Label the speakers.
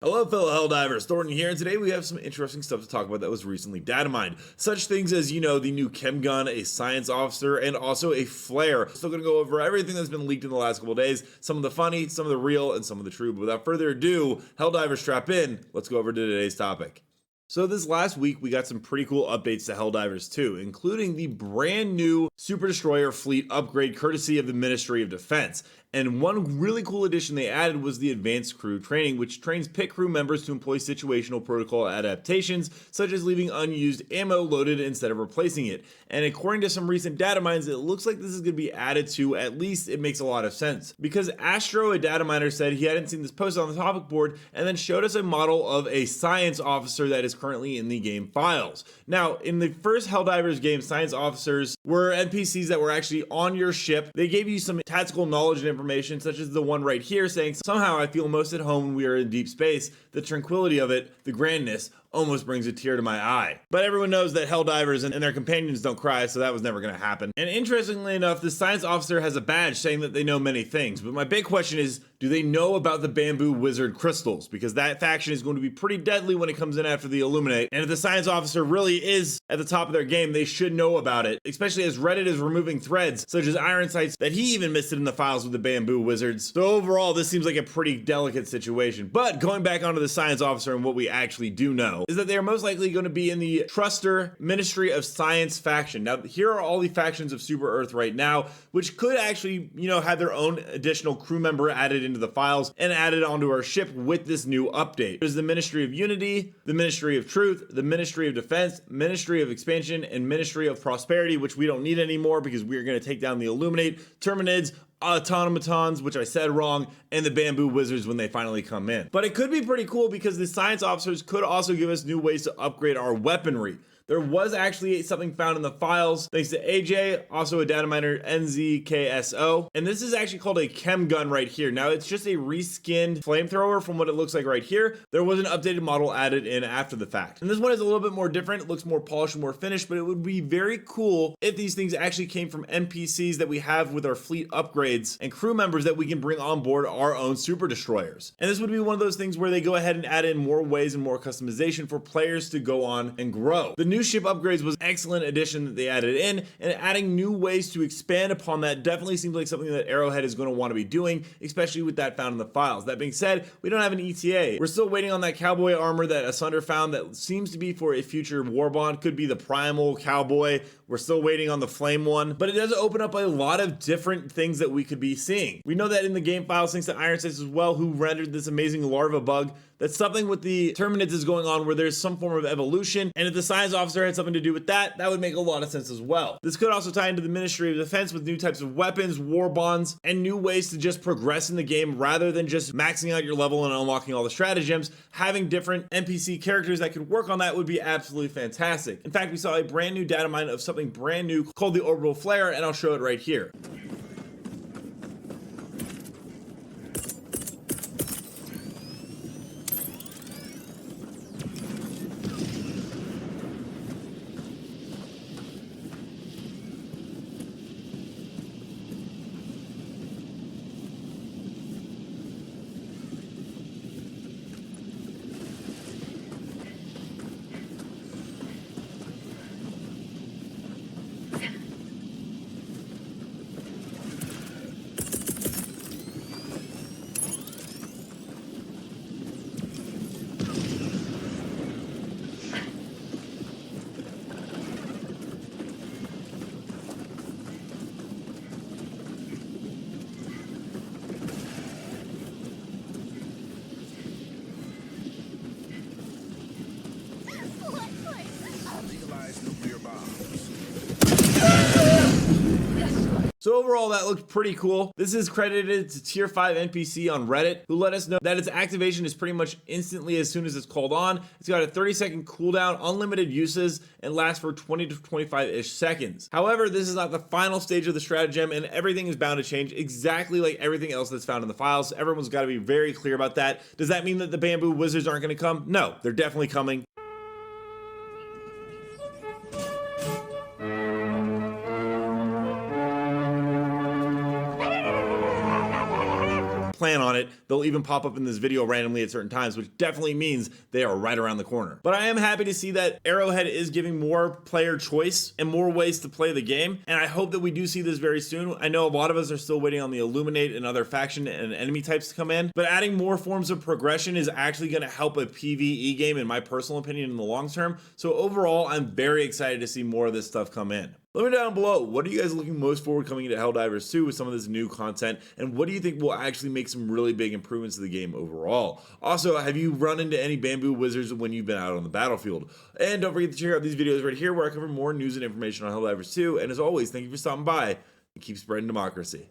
Speaker 1: Hello fellow Helldivers, Thornton here, and today we have some interesting stuff to talk about that was recently data mined. Such things as, the new chem gun, a science officer, and also a flare. Still gonna go over everything that's been leaked in the last couple of days, some of the funny, some of the real, and some of the true. But without further ado, Helldivers strap in, let's go over to today's topic. So this last week, we got some pretty cool updates to Helldivers 2, including the brand new Super Destroyer fleet upgrade courtesy of the Ministry of Defense. And one really cool addition they added was the Advanced Crew Training, which trains pit crew members to employ situational protocol adaptations, such as leaving unused ammo loaded instead of replacing it. And according to some recent data mines, it looks like this is going to be added to, at least it makes a lot of sense. Because Astro, a data miner, said he hadn't seen this posted on the topic board, and then showed us a model of a science officer that is currently in the game files. Now, in the first Helldivers game, science officers were NPCs that were actually on your ship. They gave you some tactical knowledge and information, such as the one right here saying, "Somehow I feel most at home when we are in deep space. The tranquility of it, the grandness, almost brings a tear to my eye." But everyone knows that Helldivers and their companions don't cry, so that was never going to happen. And interestingly enough, the science officer has a badge saying that they know many things. But my big question is, do they know about the bamboo wizard crystals? Because that faction is going to be pretty deadly when it comes in after the Illuminate. And if the science officer really is at the top of their game, they should know about it. Especially as Reddit is removing threads, such as Iron Sights, that he even missed it in the files with the bamboo wizards. So overall, this seems like a pretty delicate situation. But going back onto the science officer and what we actually do know, is that they are most likely going to be in the Truster Ministry of Science faction. Now, here are all the factions of Super Earth right now, which could actually, have their own additional crew member added into the files and added onto our ship with this new update. There's the Ministry of Unity, the Ministry of Truth, the Ministry of Defense, Ministry of Expansion, and Ministry of Prosperity, which we don't need anymore because we are going to take down the Illuminate, Terminids, automatons, which I said wrong, and the bamboo wizards when they finally come in. But it could be pretty cool because the science officers could also give us new ways to upgrade our weaponry. There was actually something found in the files, thanks to AJ, also a data miner, NZKSO. And this is actually called a chem gun right here. Now, it's just a reskinned flamethrower from what it looks like right here. There was an updated model added in after the fact. And this one is a little bit more different. It looks more polished and more finished, but it would be very cool if these things actually came from NPCs that we have with our fleet upgrades and crew members that we can bring on board our own super destroyers. And this would be one of those things where they go ahead and add in more ways and more customization for players to go on and grow. The new ship upgrades was an excellent addition that they added in, and adding new ways to expand upon that definitely seems like something that Arrowhead is going to want to be doing, especially with that found in the files. That being said, we don't have an ETA. We're still waiting on that cowboy armor that Asunder found that seems to be for a future war bond. Could be the primal cowboy. We're still waiting on the flame one, but it does open up a lot of different things that we could be seeing. We know that in the game files, thanks to Iron Sights as well, who rendered this amazing larva bug, that something with the Terminids is going on where there's some form of evolution, and if the science officer had something to do with that, that would make a lot of sense as well. This could also tie into the Ministry of Defense with new types of weapons, war bonds, and new ways to just progress in the game rather than just maxing out your level and unlocking all the stratagems. Having different NPC characters that could work on that would be absolutely fantastic. In fact, we saw a brand new data mine of something brand new called the Orbital Flare, and I'll show it right here. So overall, that looked pretty cool. This is credited to Tier 5 NPC on Reddit, who let us know that its activation is pretty much instantly as soon as it's called on. It's got a 30-second cooldown, unlimited uses, and lasts for 20 to 25-ish seconds. However, this is not the final stage of the stratagem, and everything is bound to change exactly like everything else that's found in the files. Everyone's got to be very clear about that. Does that mean that the bamboo wizards aren't going to come? No, they're definitely coming. Plan on on it. They'll even pop up in this video randomly at certain times, which definitely means they are right around the corner. But I am happy to see that Arrowhead is giving more player choice and more ways to play the game, and I hope that we do see this very soon. I know a lot of us are still waiting on the Illuminate and other faction and enemy types to come in, but adding more forms of progression is actually going to help a PvE game, in my personal opinion, in the long term. So overall, I'm very excited to see more of this stuff come in. Let me know down below, what are you guys looking most forward coming into Helldivers 2 with some of this new content, and what do you think will actually make some really big improvements to the game overall? Also, have you run into any bamboo wizards when you've been out on the battlefield? And don't forget to check out these videos right here where I cover more news and information on Helldivers 2, and as always, thank you for stopping by, and keep spreading democracy.